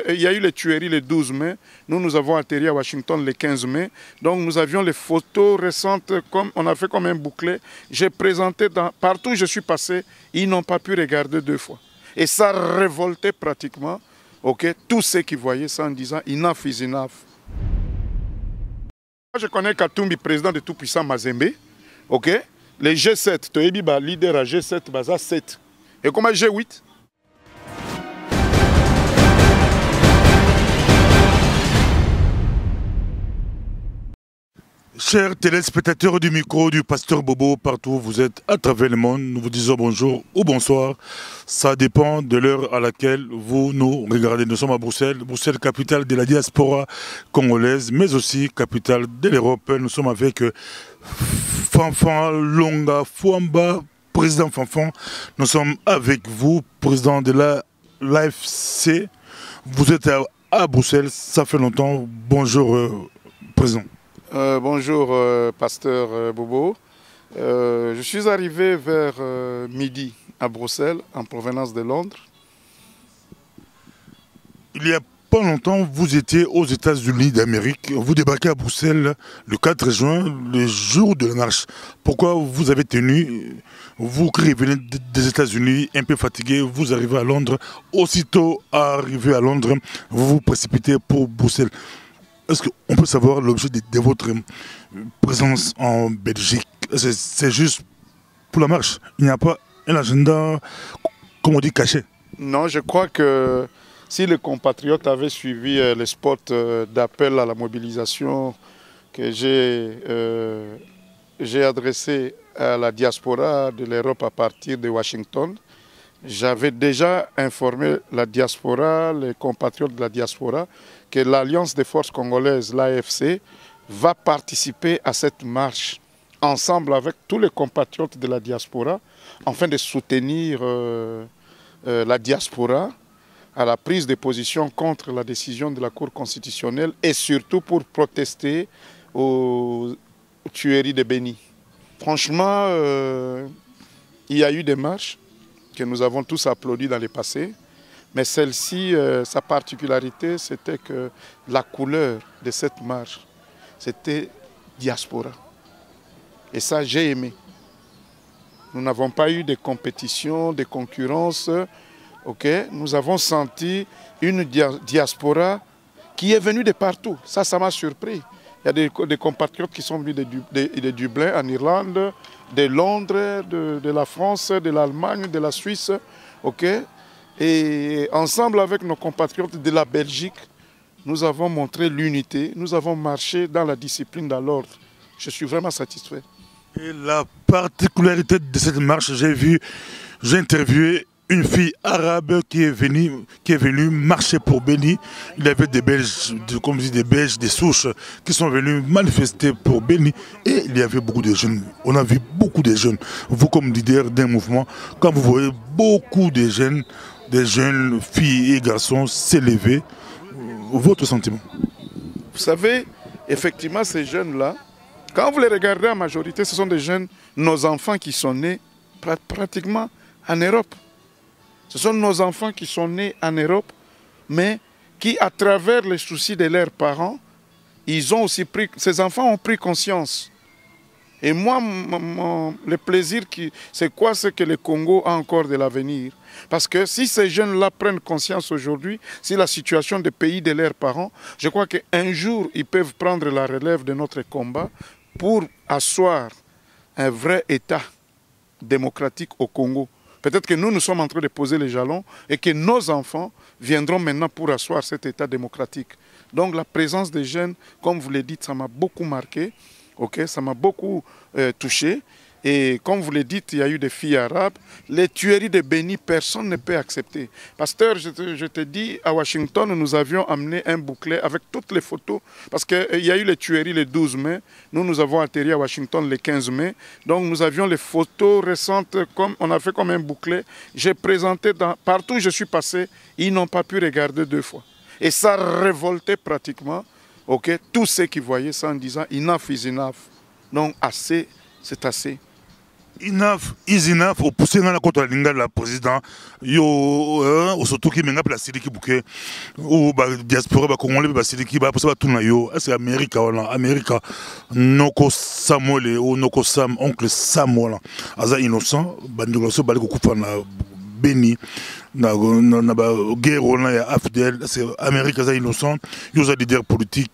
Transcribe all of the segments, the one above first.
Il y a eu les tueries le 12 mai. Nous avons atterri à Washington le 15 mai. Donc nous avions les photos récentes, on a fait comme un bouclet. J'ai présenté partout où je suis passé, ils n'ont pas pu regarder 2 fois. Et ça révoltait pratiquement tous ceux qui voyaient ça en disant « enough is enough ». Moi, je connais Katumbi, président de tout-puissant Mazembe. Les G7, Toyebi, leader à G7, Baza 7. Et comment G8? Chers téléspectateurs du micro du Pasteur Bobo, partout où vous êtes à travers le monde, nous vous disons bonjour ou bonsoir. Ça dépend de l'heure à laquelle vous nous regardez. Nous sommes à Bruxelles, Bruxelles, capitale de la diaspora congolaise, mais aussi capitale de l'Europe. Nous sommes avec Fanfan Longa Fouamba, président Fanfan. Nous sommes avec vous, président de l'AFC. Vous êtes à Bruxelles, ça fait longtemps. Bonjour, président. Bonjour, pasteur Bobo. Je suis arrivé vers midi à Bruxelles, en provenance de Londres. Il y a pas longtemps, vous étiez aux États-Unis d'Amérique. Vous débarquez à Bruxelles le 4 juin, le jour de la marche. Pourquoi vous avez tenu, vous qui revenez des États-Unis, un peu fatigué, vous arrivez à Londres. Aussitôt arrivé à Londres, vous vous précipitez pour Bruxelles. Est-ce qu'on peut savoir l'objet de votre présence en Belgique? C'est juste pour la marche. Il n'y a pas un agenda, comme on dit, caché. Non, je crois que si les compatriotes avaient suivi les spots d'appel à la mobilisation que j'ai adressé à la diaspora de l'Europe à partir de Washington, j'avais déjà informé la diaspora, les compatriotes de la diaspora, que l'Alliance des forces congolaises, l'AFC, va participer à cette marche ensemble avec tous les compatriotes de la diaspora, afin de soutenir la diaspora à la prise de position contre la décision de la Cour constitutionnelle et surtout pour protester aux tueries de Beni. Franchement, il y a eu des marches que nous avons tous applaudi dans le passé. Mais celle-ci, sa particularité, c'était que la couleur de cette marche, c'était diaspora. Et ça, j'ai aimé. Nous n'avons pas eu de compétition, de concurrence. Nous avons senti une diaspora qui est venue de partout. Ça m'a surpris. Il y a des compatriotes qui sont venus de Dublin, en Irlande, de Londres, de la France, de l'Allemagne, de la Suisse. Et ensemble avec nos compatriotes de la Belgique, nous avons montré l'unité, nous avons marché dans la discipline, dans l'ordre. Je suis vraiment satisfait. Et la particularité de cette marche, j'ai interviewé une fille arabe qui est venue marcher pour Beni. Il y avait des Belges, comme je dis, des Belges, des souches qui sont venus manifester pour Beni. Et il y avait beaucoup de jeunes. On a vu beaucoup de jeunes. Vous, comme leader d'un mouvement, quand vous voyez beaucoup de jeunes, des jeunes filles et garçons s'élever, votre sentiment? Vous savez, effectivement, ces jeunes-là, quand vous les regardez en majorité, ce sont des jeunes, nos enfants qui sont nés pratiquement en Europe. Ce sont nos enfants qui sont nés en Europe, mais qui, à travers les soucis de leurs parents, ces enfants ont pris conscience. Et moi, le plaisir, c'est quoi? C'est que le Congo a encore de l'avenir. Parce que si ces jeunes-là prennent conscience aujourd'hui, si la situation des pays de leurs parents, je crois qu'un jour, ils peuvent prendre la relève de notre combat pour asseoir un vrai État démocratique au Congo. Peut-être que nous sommes en train de poser les jalons et que nos enfants viendront maintenant pour asseoir cet État démocratique. Donc la présence des jeunes, comme vous le dites, ça m'a beaucoup marqué. Ça m'a beaucoup touché. Et comme vous le dites, il y a eu des filles arabes. Les tueries de Beni, personne ne peut accepter. Pasteur, je te dis, à Washington, nous avions amené un bouclet avec toutes les photos. Parce qu'il y a eu les tueries le 12 mai. Nous avons atterri à Washington le 15 mai. Donc nous avions les photos récentes. On a fait comme un bouclet. J'ai présenté partout où je suis passé. Ils n'ont pas pu regarder 2 fois. Et ça révoltait pratiquement tous ceux qui voyaient ça en disant « enough is enough ». Donc assez, c'est assez. Enough is enough. Au pousser dans la côte à la président, yo, au surtout qui m'a appelé Sidiki Bouquet, ou diaspora, congolais, Sidiki, pour ça, tout na yo, c'est Amérique, Amérique, Noko Samuel, ou Noko Sam, oncle Samuel, Aza innocent, Bandoloso, Baliko Koufana, Béni, na guerre, on a AFDL, c'est Amérique, Aza innocent, yo, a des leaders politiques.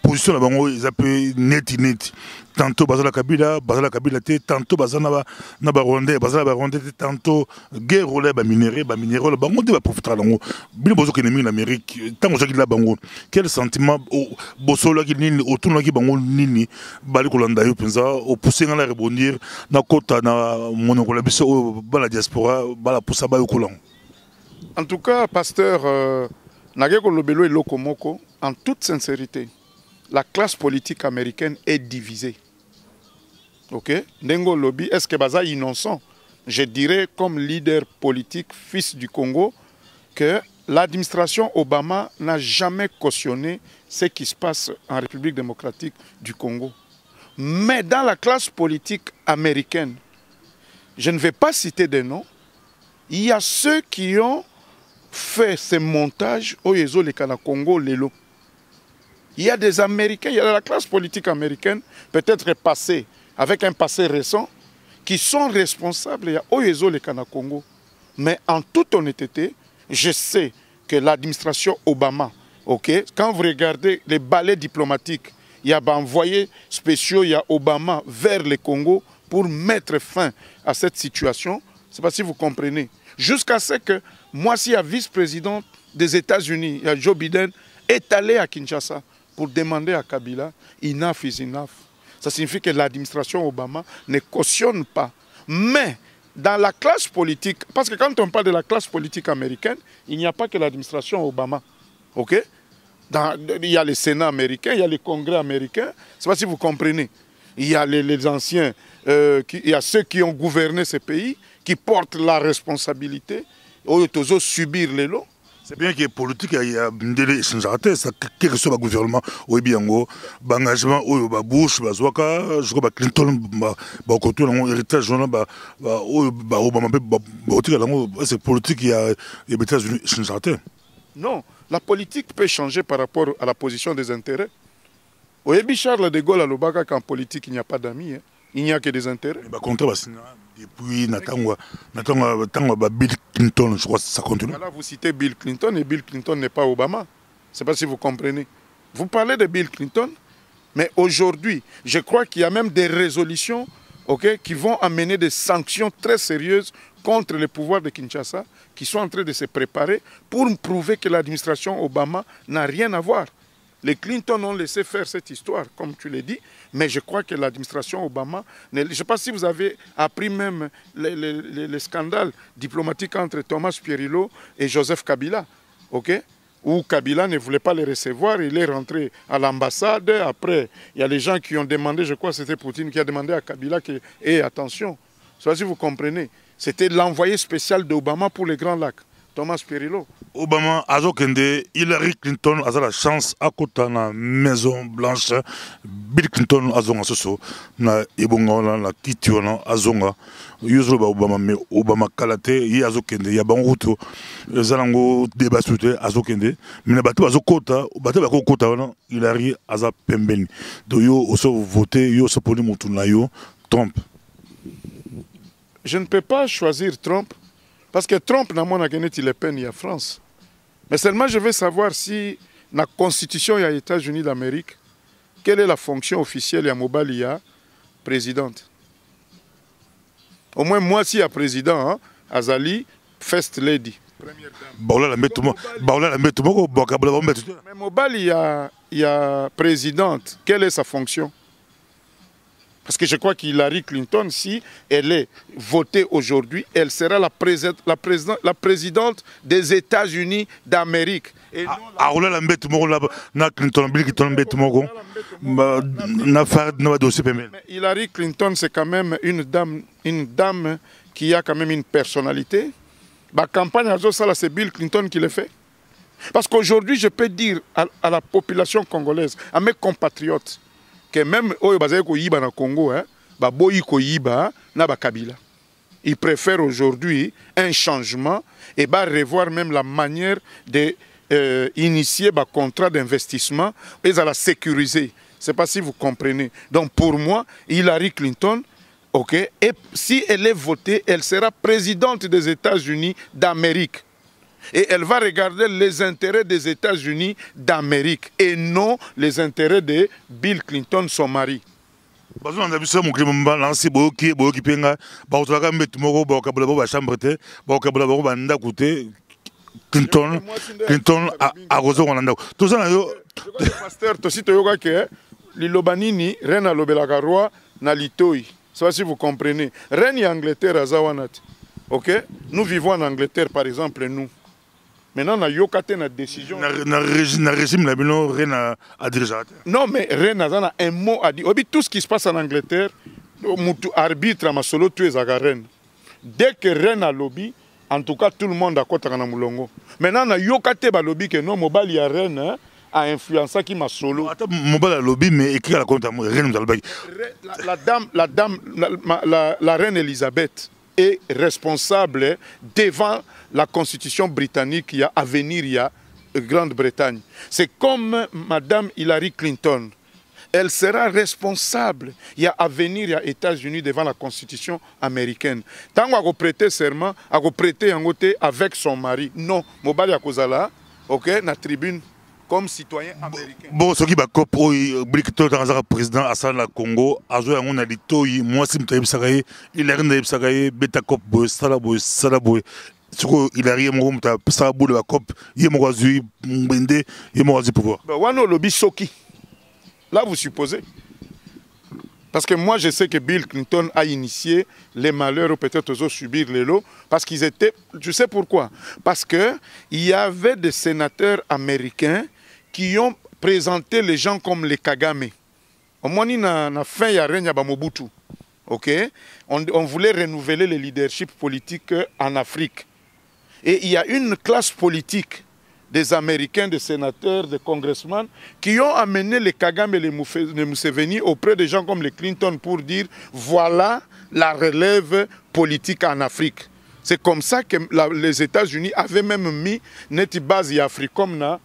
Position là bango ils appellent net tantôt bazala kabila tantôt bazana na ba rwandais tantôt guerre là ba minerai bango de ba profiter lango bino bozo ke nemi en Amérique tant que là bango quel sentiment bosolo ki nini autour na ki bango nini bali kolanda yo penza au pousser na rebondir na kota na monoko la biso ba la diaspora ba la poussa ba yo kolango. En tout cas pasteur nageko lobelo e lokomoko en toute sincérité. La classe politique américaine est divisée. Ok? Ndengo Lobby, est-ce que Baza innocent? Je dirais comme leader politique, fils du Congo, que l'administration Obama n'a jamais cautionné ce qui se passe en République démocratique du Congo. Mais dans la classe politique américaine, je ne vais pas citer des noms, il y a ceux qui ont fait ces montages au Yezo le Congo Lelo. Il y a des Américains, il y a la classe politique américaine, peut-être passée, avec un passé récent, qui sont responsables. Il y a Oyezo le Congo. Mais en toute honnêteté, je sais que l'administration Obama, okay, quand vous regardez les balais diplomatiques, il y a envoyés spéciaux, il y a Obama vers le Congo pour mettre fin à cette situation. Je ne sais pas si vous comprenez. Jusqu'à ce que, moi, si il y a vice-président des États-Unis, il y a Joe Biden, est allé à Kinshasa pour demander à Kabila, enough is enough. Ça signifie que l'administration Obama ne cautionne pas. Mais dans la classe politique, parce que quand on parle de la classe politique américaine, il n'y a pas que l'administration Obama. Ok? Il y a le Sénat américain, il y a le Congrès américain. Je ne sais pas si vous comprenez. Il y a les anciens, il y a ceux qui ont gouverné ce pays, qui portent la responsabilité, ils subir les lots. C'est bien que les politiques, il y a des changements, quel que soit le gouvernement, l'engagement, Bush, Zwaka, je crois que Clinton, l'héritage, Obama, c'est politique, il y a des États-Unis changements. Non, la politique peut changer par rapport à la position des intérêts. Au Charles de Gaulle à l'Obaka, qu'en politique, il n'y a pas d'amis, hein. Il n'y a que des intérêts. Depuis Bill Clinton, je crois que ça continue. Voilà, vous citez Bill Clinton et Bill Clinton n'est pas Obama. Je ne sais pas si vous comprenez. Vous parlez de Bill Clinton, mais aujourd'hui, je crois qu'il y a même des résolutions, okay, qui vont amener des sanctions très sérieuses contre les pouvoirs de Kinshasa, qui sont en train de se préparer pour prouver que l'administration Obama n'a rien à voir. Les Clinton ont laissé faire cette histoire, comme tu l'as dit, mais je crois que l'administration Obama... Je ne sais pas si vous avez appris même les scandales diplomatiques entre Thomas Pierillo et Joseph Kabila, okay? Où Kabila ne voulait pas les recevoir, il est rentré à l'ambassade. Après, il y a les gens qui ont demandé, je crois que c'était Poutine qui a demandé à Kabila que, attention, soit si vous comprenez, c'était l'envoyé spécial d'Obama pour les Grands Lacs, Thomas Pierillo. Obama, Azokende, Hillary Clinton a la chance à côté de la Maison Blanche. Bill Clinton a zonga soso na ebonga na kitio na azonga. Yuzo ba Obama mais Obama kalate yi azokende ya banguto zalango débat souté azokende. Mais bato azokota, bato bakokota wana Hillary aza pembeni. Do yo oso voter yo so poni mutu na yo Trump. Je ne peux pas choisir Trump. Parce que Trump n'a pas gagné Le Pen en France. Mais seulement je veux savoir si la constitution des États-Unis d'Amérique, quelle est la fonction officielle de Mobali présidente. Au moins moi si il y a président, hein, Azali, First Lady. Mais Mobali il y a présidente, quelle est sa fonction? Parce que je crois qu'Hillary Clinton, si elle est votée aujourd'hui, elle sera la présidente des États-Unis d'Amérique. Hillary Clinton, c'est quand même une dame qui a quand même une personnalité. La campagne, c'est Bill Clinton qui le fait. Parce qu'aujourd'hui, je peux dire à la population congolaise, à mes compatriotes, que même au Congo, hein, baboyi koyiba na bakabila. Ils préfèrent aujourd'hui un changement et revoir même la manière de initier un contrat d'investissement et à la sécuriser. Je ne sais pas si vous comprenez. Donc pour moi, Hillary Clinton, ok, et si elle est votée, elle sera présidente des États-Unis d'Amérique. Et elle va regarder les intérêts des États-Unis d'Amérique et non les intérêts de Bill Clinton, son mari. Bazon na biso mokili mba lancer boki penga ba otaka mbetu moko ba kabula ba chambre te ba kabula ba banda kute Clinton a rozo wana ndako to ça na yo pasteur to si to yoka ke lilobanini reine lobelaka roi na litoi. Ça si vous comprenez, reine Angleterre azawanat. OK, nous vivons en Angleterre par exemple nous. Maintenant, on a yokate na décision. Na régime la bino reine a dirigé. Non, mais reine a un mot à dire. Tout ce qui se passe en Angleterre, mutu arbitre ma solo tu es reine. Dès que reine a lobby, en tout cas tout le monde a kota na mulongo. Maintenant, on a yokate ba lobby que non mobile ya reine a influencé qui ma solo. Attends, mobile a lobby mais écrit la compte reine la reine Elisabeth est responsable devant la constitution britannique il y a à venir, il y a Grande-Bretagne. C'est comme Madame Hillary Clinton. Elle sera responsable. Il y a à venir, il y a États-Unis devant la constitution américaine. Tant qu'on a prêté serment, a prêté un côté avec son mari. Non, Mobali Akozala, ok, na tribune comme citoyen américain. Bon, ce qui va cop, Bricto dans un président Hassan la Congo, a joué un alito, moi si m'taïb sagaye, il a rien sagaye, beta cop boy, salaboy. Il a rien mon ça boule la cop, il m'a zui mbende, il m'a zui pouvoir. Ben wano lobby soki. Là vous supposez. Parce que moi je sais que Bill Clinton a initié les malheurs ou peut-être aux autres subir les lots parce qu'ils étaient, je sais pourquoi. Parce que il y avait des sénateurs américains qui ont présenté les gens comme les Kagame. Au moins na fin ya règne ba Mobutu. OK? On voulait renouveler le leadership politique en Afrique. Et il y a une classe politique des Américains, des sénateurs, des congressmen qui ont amené les Kagame et les Museveni auprès des gens comme les Clinton pour dire voilà la relève politique en Afrique. C'est comme ça que les États-Unis avaient même mis une base africaine na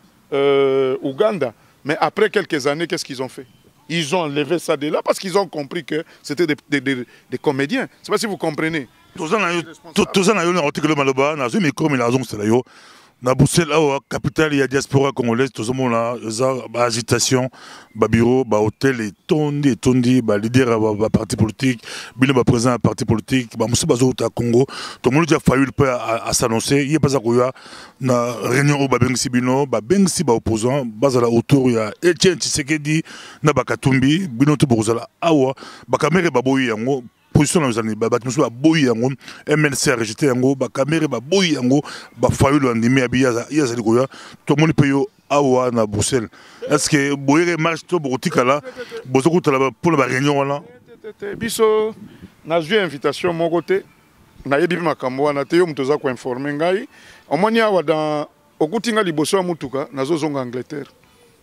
Ouganda. Mais après quelques années, qu'est-ce qu'ils ont fait? Ils ont enlevé ça de là parce qu'ils ont compris que c'était des comédiens. Je ne sais pas si vous comprenez. Tout ça, na Bruxelles, la capitale, il y a diaspora congolaise, tout le monde a agitation, bureau, hôtel, et tondi, leader de parti politique, bilan président de parti politique, monsieur Bazout à Congo, tout le monde a fallu à s'annoncer. Il n'y a pas na réunion au Babengsi Bino, Babengsi opposant, Bazala autour, il y a Etienne Tshisekedi, na Bakatumbi, Bino Tobozala, Awa, Bakamere Baboyi Yango. Position dans les années, Batmusu a boyi yango, MLC a rejeté yango, Bakamere ba boyi yango, Fayu l'andimé à Biyaza, Yazalikoya, tout le monde peut y avoir na Bruxelles. Est-ce que boyere marche tout botika là, Bozoko là pour la réunion là? Biso, na joué invitation mon côté, na yebi makambo na te yo mutoza ko informer ngai, omoni awa dans okutinga liboso ya mutuka nazo zonga Angleterre.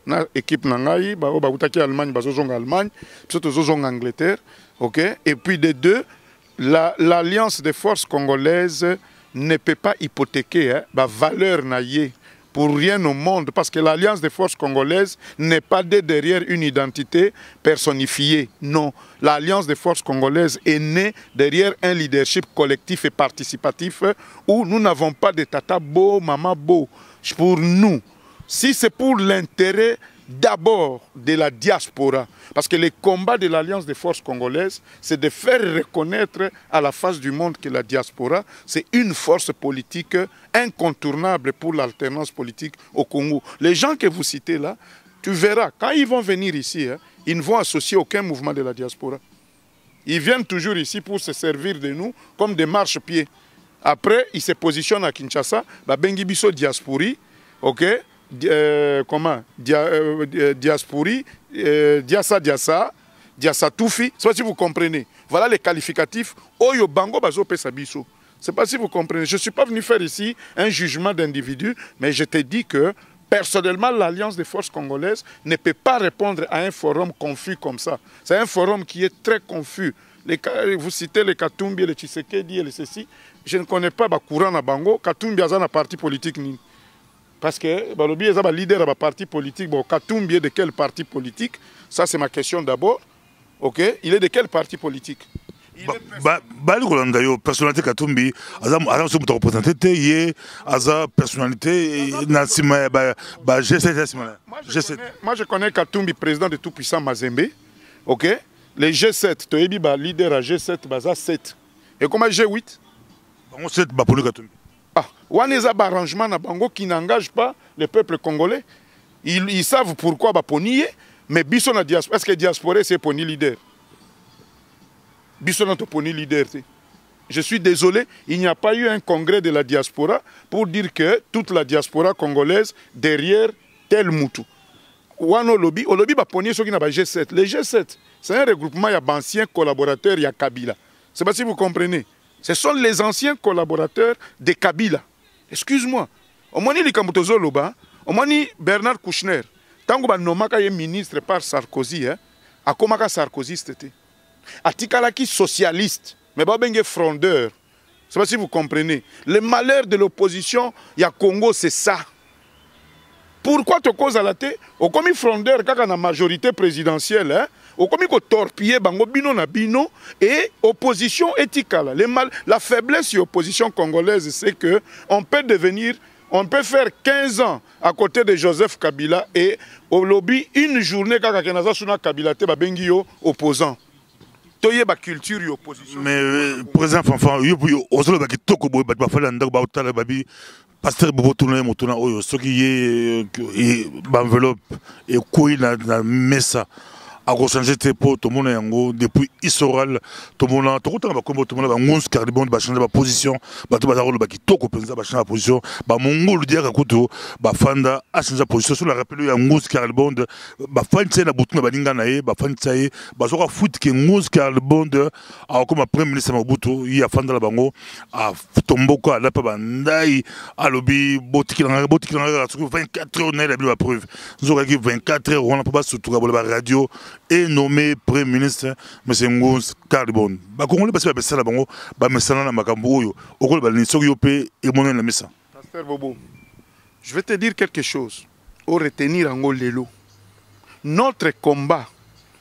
Na équipe na ngai ba utaki Allemagne bazo zonga Allemagne, biso tozo zonga Angleterre. Okay? Et puis de deux, l'alliance des forces congolaises ne peut pas hypothéquer la valeur naïe pour rien au monde, parce que l'alliance des forces congolaises n'est pas derrière une identité personnifiée. Non, l'alliance des forces congolaises est née derrière un leadership collectif et participatif où nous n'avons pas de tata beau, maman beau. Pour nous, si c'est pour l'intérêt d'abord de la diaspora, parce que le combat de l'Alliance des forces congolaises, c'est de faire reconnaître à la face du monde que la diaspora, c'est une force politique incontournable pour l'alternance politique au Congo. Les gens que vous citez là, tu verras, quand ils vont venir ici, ils ne vont associer aucun mouvement de la diaspora. Ils viennent toujours ici pour se servir de nous comme des marchepieds. Après, ils se positionnent à Kinshasa, Bengi Biso diaspori, ok? Comment diaspori, diasa toufi, c'est pas si vous comprenez. Voilà les qualificatifs. Oyo bango bazo pesa biso. C'est pas si vous comprenez. Je suis pas venu faire ici un jugement d'individu, mais je te dis que personnellement, l'Alliance des forces congolaises ne peut pas répondre à un forum confus comme ça. C'est un forum qui est très confus. vous citez les Katumbi, les Tshisekedi et les ceci. Je ne connais pas le courant na bango. Katumbi a un parti politique. Parce que Balobi est un leader de parti politique. Bon, Katumbi est de quel parti politique? Ça, c'est ma question d'abord. Ok? Il est de quel parti politique? Bali Rolanda yo personnalité Katumbi azam somuta représenté yé aza personnalité nasima ba G7 moi je connais Katumbi président de tout puissant Mazembe. OK, les G7 toyebi ba leader à G7 baza 7 et comment G8 bango 7 ba pour Katumbi waneza ba arrangement na bango qui n'engage pas le peuple congolais. Ils savent pourquoi ba ponier mais biso na diaspora est-ce que diaspora c'est poni leader? Je suis désolé, il n'y a pas eu un congrès de la diaspora pour dire que toute la diaspora congolaise derrière tel moutou. Wano lobby, au lobby, G7. Les G7, c'est un regroupement d'anciens collaborateurs de Kabila. C'est pas si vous comprenez. Ce sont les anciens collaborateurs de Kabila. Excuse-moi. Au moins, il y a Bernard Kouchner. Tant que ministre par Sarkozy, à comment Sarkozy c'était? Atikalaki socialiste, mais pas bien frondeur. Je ne sais pas si vous comprenez. Le malheur de l'opposition, il y a Congo, c'est ça. Pourquoi te cause à la tête? Au commis frondeur, quand on a majorité présidentielle, au commis qu'on torpille, bango bino na bino, et opposition éthicale. La faiblesse de l'opposition congolaise, c'est que on peut faire 15 ans à côté de Joseph Kabila et au lobby, une journée, quand on a Kabila, te babengi yo opposant. Toyeba culture et opposition. Mais président Fanfan, osolo baki toko boy bat bafala ndako ba otala babi pasteur bobo tourner motuna oyo soki ye enveloppe et koi na mesa a changer tes pots tout le monde yango depuis Isoral tout le monde tout le monde tout le monde ba ngons carbone ba changer ba position ba to bazaro ba kitoko penza ba changer position ba mongolo dia ka kuto ba fanda a changer position sur la rappel ya ngons carbone ba fanda na butu na baninga na ye ba fanda ye ba zoka foot ke ngons carbone a comme premier ministre Mobutu ya fanda la bango a tomboko la pa bandai a lobi botikilanga 24 heures na la preuve zoka ki 24 heures on peut pas surtout la radio et nommé Premier ministre M. Ngous Carbone. Les Congolais passent par la bango, na makambo yo, okol ba niso yo pe e mono na mesa. Pasteur Bobo, je vais te dire quelque chose. Au retenir en lelo. Notre combat,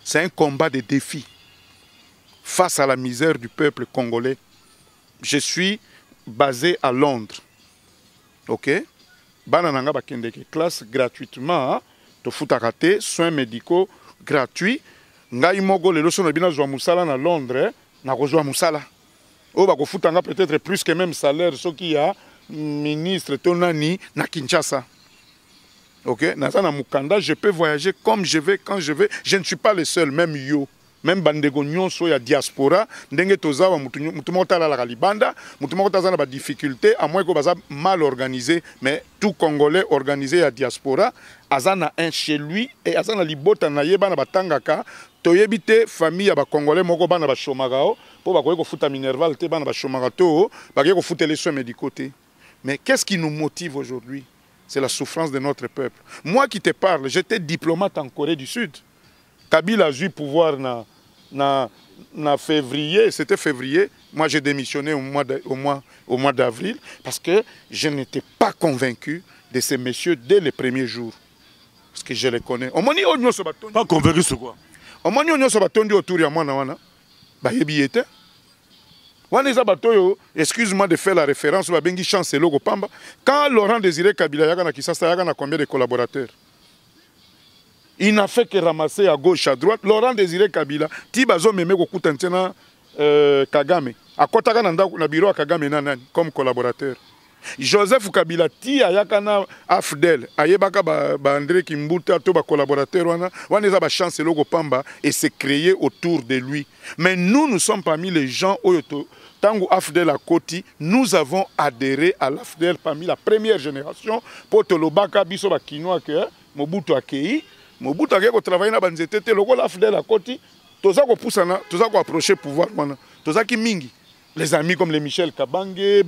c'est un combat de défi face à la misère du peuple congolais. Je suis basé à Londres. OK? Banananga bakendeke classe gratuitement, to futakate soins médicaux gratuit. Ngai mogo le loso na bina zwa musala na Londres na kozwa musala. O ba ko futanga peut-être plus que même salaire ce qui a ministre tonani na Kinshasa. OK, na ça na mukanda, je peux voyager comme je veux quand je veux. Je ne suis pas le seul, même yo. Même bandego nyonso ya diaspora ndenge tozawa mutu mota la libanda mutu mota za na ba difficulté à moins que baza mal organisé mais tout congolais organisé ya diaspora azana un chez lui et azana libota na yeba na batangaka toyebite famille ya ba congolais moko bana ba chomagao po ba ko futa minerval te bana ba chomagato ba ko futa les soins médicaux te. Mais qu'est-ce qui nous motive aujourd'hui? C'est la souffrance de notre peuple. Moi qui te parle, j'étais diplomate en Corée du Sud. Kabila a eu pouvoir na février, c'était février. Moi, j'ai démissionné au mois d'avril parce que je n'étais pas convaincu de ces messieurs dès les premiers jours. Parce que je les connais. Pas convaincu sur quoi? Autour de moi, excuse-moi de faire la référence, quand Laurent Désiré Kabila Yagana Kisasa Yagana combien de collaborateurs? Il n'a fait que ramasser à gauche, à droite. Laurent Désiré Kabila, Tibazo Meme Kokutantena Kagame. À Kotaka Nanda, na bureau à Kagame Nanani, comme collaborateur. Joseph Kabila, Ti Ayakana Afdel, Ayebaka André Kimbuta, Toba collaborateur, on a la chance de Pamba et s'est créé autour de lui. Mais nous sommes parmi les gens Oyoto. Tango Afdel à Koti, nous avons adhéré à l'Afdel parmi la première génération pour Tolobaka Bisoba Kinoa que Mobutu Akei. Mobutu a travaillé dans les États, le Afdel à côté, tout ça qu'on pousse, tout ça qu'on approche le pouvoir, tout ça qui mingi. Les amis comme les Michel Kabange,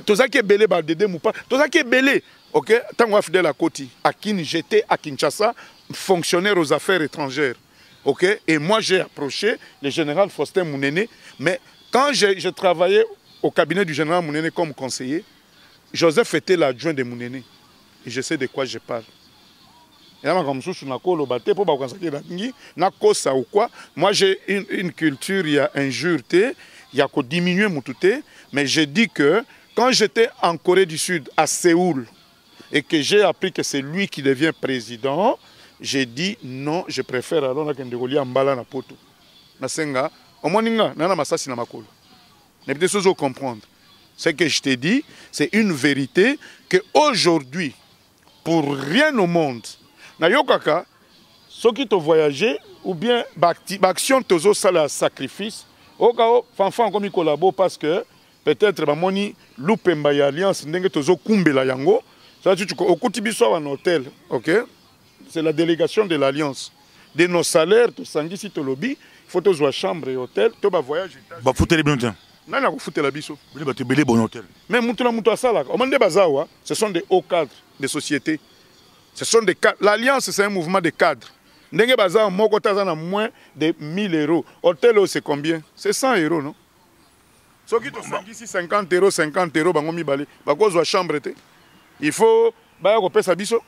tout ça qui est belé, Dédé Moupa, tout ça qui est belé. Ok, tant qu'on Afdel à côté, à Kin, j'étais à Kinshasa, fonctionnaire aux affaires étrangères. ok? Et moi, j'ai approché le général Faustin Mounene. Mais quand je travaillais au cabinet du général Mounene comme conseiller, Joseph était l'adjoint de Mounene. Et je sais de quoi je parle. Moi, j'ai une culture, il y a injure, il y a qu'au diminuer mon tout, mais je dis que quand j'étais en Corée du Sud, à Séoul, et que j'ai appris que c'est lui qui devient président, j'ai dit non, je préfère alors que Mbala na poto. Nasenga, au moins nana masasi na makolo. Ne peut comprendre. Ce que je t'ai dit, c'est une vérité que aujourd'hui, pour rien au monde, na yokaka, ceux qui ont voyagé ou bien l'action tozo sala sacrifice, au cas où fanfan comme collabo parce que peut-être bamoni lupemba ya alliance ndenge tozo kumbela yango. Ça tu au kotibiso en hôtel, OK? C'est la délégation de l'alliance. De nos salaires, to sangi si to lobby, il faut to chambre et hôtel, to ba voyage. Ba foutre les bien. Nana ko foutre la biso. Bili ba te belé bon hôtel. Mais mutu na mutu asala. O mande bazawa, ce sont des hauts cadres des sociétés. Ce sont des cadres. L'alliance c'est un mouvement de cadres. Ndenge bazawa moko taza na moins de 1000 euros. Hôtel c'est combien? C'est 100 euros, non? Ce qui to sangi si 50 euros bango mibale. Ba ko zo chambre te. Il faut ba ko pesa biso.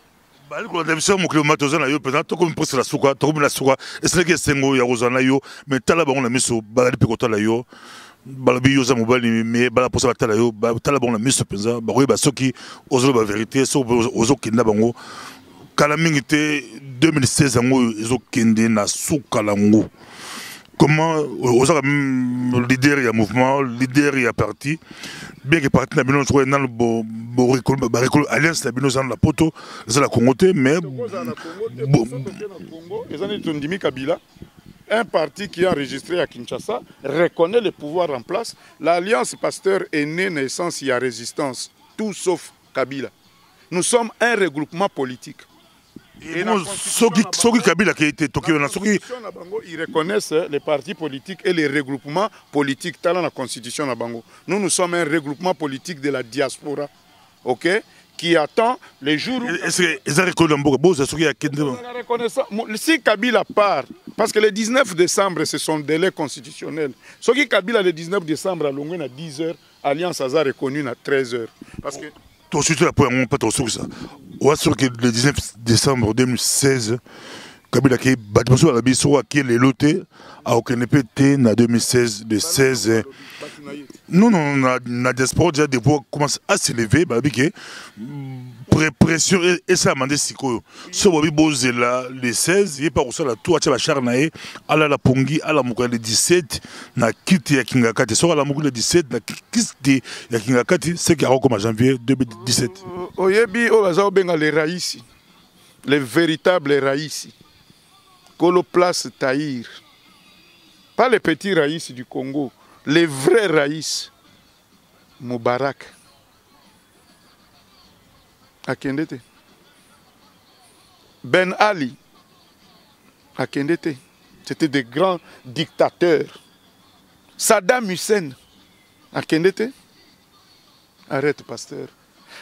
Bali ko ndemso mo kilomètre zana yo peut-être to ko mposa la suka, to ko la suka. Est-ce que sengo ya rozana yo, mais tala bango na miso bali pe ko tala yo. Balabi yo za mobali mais bala posa tala yo, tala bango na miso penza, ba ko ba soki ozo ba vérité, so ozo kinda bango. Kala mingi te 2016 ngo ezo kende na suka lango. Comment oza leader ya mouvement, leader ya parti, bien que parti na bino so na bo alliance na bino za la poto, za la Congo te mais Kabila, un parti qui est enregistré à Kinshasa reconnaît le pouvoir en place. L'alliance Pasteur est née naissance, il y a résistance, tout sauf Kabila. Nous sommes un regroupement politique. Et Soki Kabila qui a été toqué, ils reconnaissent les partis politiques et les regroupements politiques dans la constitution na bango. Nous sommes un regroupement politique de la diaspora, ok, qui attend les jours où... Est-ce qu'ils ont reconnu si Kabila part, parce que le 19 décembre c'est son délai constitutionnel. Soki Kabila le 19 décembre à Longwen à 10h, Alliance a reconnu à 13h. Parce que toi aussi, tu as pas trop ça. On va sur que le 19 décembre 2016, Kabila qui bâtiment sur la biso qui est les lotés a aucun pété en 2016 de 16. Non, la diaspora déjà des voix commencent à s'élever, bah que pression et ça a demandé si quoi. Ce wabi bosé là le 16, il est pas au sol à tout à la charnae, à la pongi, à la mouka le 17, na kiti ya kingakati, sur la mouka le 17, na kiti ya kingakati, c'est qui a comme en janvier 2017. Oyebi o bazao benga les raïs, les véritables raïs. Kolo place Tahir. Pas les petits raïs du Congo, les vrais raïs. Moubarak. Akendete. Ben Ali. Akendete. C'était des grands dictateurs. Saddam Hussein. Akendete. Arrête, pasteur.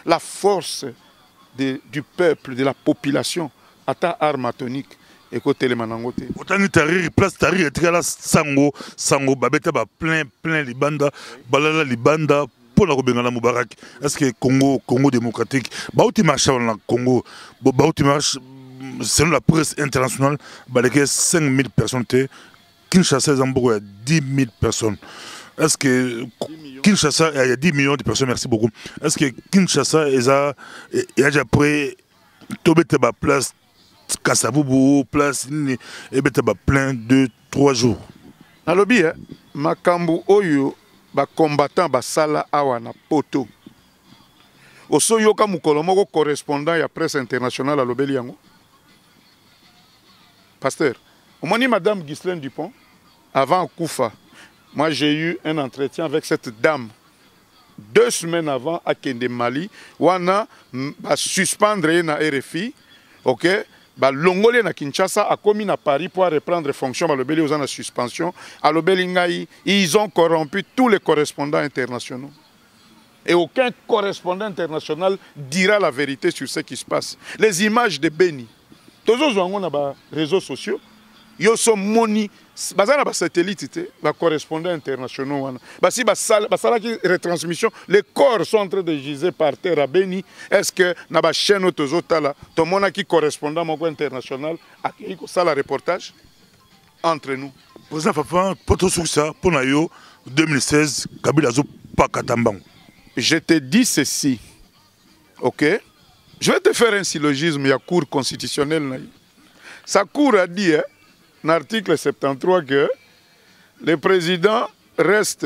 La force du peuple, de la population, atteint arme atomique. Écoutez les manangote. Autant que Tahrir, place Tahrir, et là, Sango, Babeta, plein, Libanda, Balala, Libanda, pour la Robengala Moubarak. Est-ce que Congo démocratique, Baouti marche dans le Congo, Baouti marche, selon la presse internationale, il y a 5000 personnes, Kinshasa, Zambourg, il y a 10 000 personnes. Est-ce que Kinshasa, il y a 10 millions de personnes, merci beaucoup. Est-ce que Kinshasa, il y a déjà prêt, Tobete, place, Kassaboubou, place, et plein 2-3 jours. Nalobi, Makambu Oyo, ba combattant ba sala awa na poto. Oso yoka mukolomoko correspondant ya presse internationale à lobeli yango. Pasteur, au moins Madame Ghislaine Dupont, avant Koufa, moi j'ai eu un entretien avec cette dame 2 semaines avant à Kende Mali, wana ba suspendre na RFI, ok? Ba longolé na Kinshasa a commis à Paris pour reprendre fonction à l'obéli aux en suspension. À l'obéli ngaï, ils ont corrompu tous les correspondants internationaux. Et aucun correspondant international dira la vérité sur ce qui se passe. Les images de Beni. Tous les réseaux sociaux. yo so moni bazana ba satellite ba correspondant internationaux wana basi basala ki retransmission les corps sont en train de giser par terre à Beni. Est-ce que na ba chaîne tozotala to mona ki correspondant moko international akei ko sala reportage entre nous. Président Fafan, pour tout ça, pour Nayo 2016, Kabila zo pas Katambang. Je te dis ceci, ok? Je vais te faire un syllogisme, il y a cour constitutionnelle. Sa cour a dit, dans l'article 73, que le président reste,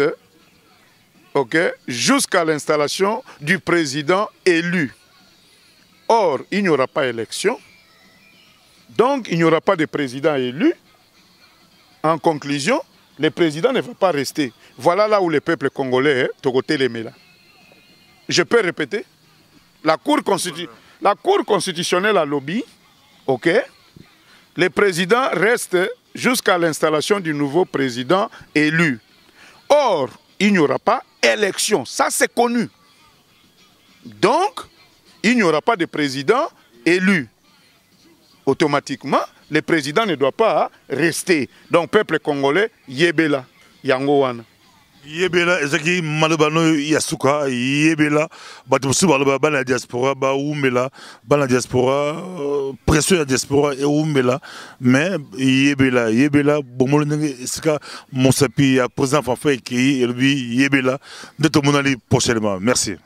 ok, jusqu'à l'installation du président élu. Or, il n'y aura pas élection, donc il n'y aura pas de président élu. En conclusion, le président ne va pas rester. Voilà là où le peuple congolais, Togoté Lemela. Je peux répéter? La Cour constitutionnelle a lobby, ok? Le président reste jusqu'à l'installation du nouveau président élu. Or, il n'y aura pas élection. Ça, c'est connu. Donc, il n'y aura pas de président élu. Automatiquement, le président ne doit pas rester. Donc, peuple congolais, Yebela, Yangowana. Yebela, ezaki malobano yasuka, Yebela, batusu baloba bana diaspora, ba umela, bana diaspora, pression ya diaspora et umela, mais Yebela, bomolo nenge esika monsapi ya président Fafa Ekei, et lui Yebela, de tout le monde prochainement. Merci.